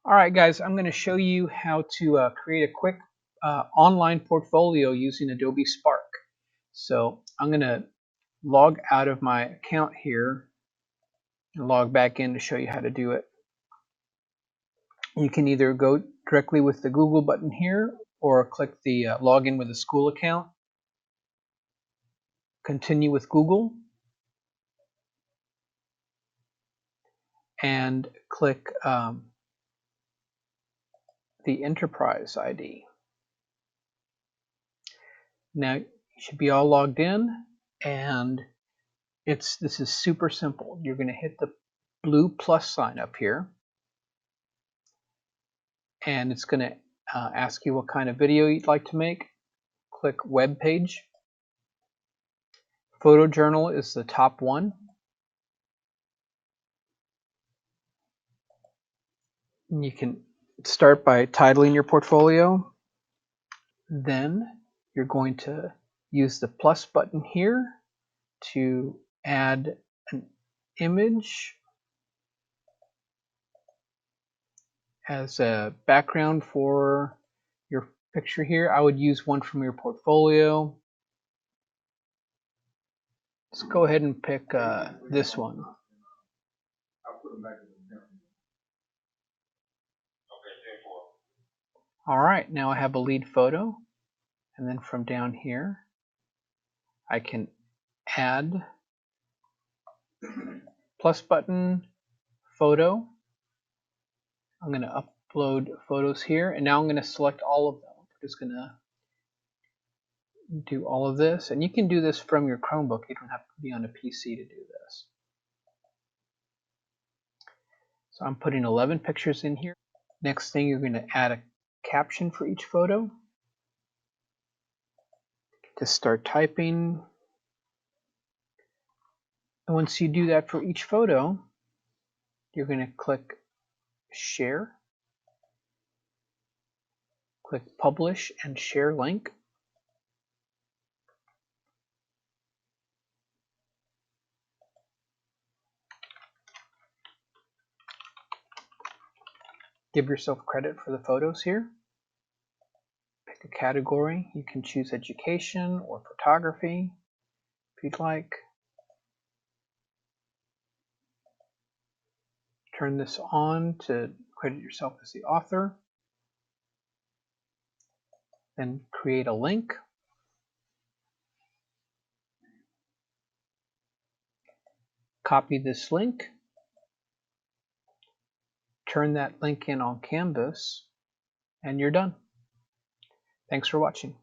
Alright guys, I'm going to show you how to create a quick online portfolio using Adobe Spark. So I'm going to log out of my account here and log back in to show you how to do it. You can either go directly with the Google button here or click the login with a school account. Continue with Google and click the enterprise ID. Now you should be all logged in, and this is super simple. You're going to hit the blue plus sign up here, and it's going to ask you what kind of video you'd like to make. Click web page. Photojournal is the top one. And you can start by titling your portfolio. Then you're going to use the plus button here to add an image as a background for your picture here. I would use one from your portfolio. Let's go ahead and pick this one. Alright, now I have a lead photo, and then from down here I can add plus button, photo. I'm going to upload photos here, and now I'm going to select all of them. I'm just going to do all of this, and you can do this from your Chromebook. You don't have to be on a PC to do this. So I'm putting 11 pictures in here. Next thing, you're going to add a caption for each photo. Just start typing. And once you do that for each photo, you're going to click share, click publish and share link. Give yourself credit for the photos here. Pick a category. You can choose education or photography if you'd like. Turn this on to credit yourself as the author. Then create a link. Copy this link. Turn that link in on Canvas, and you're done. Thanks for watching.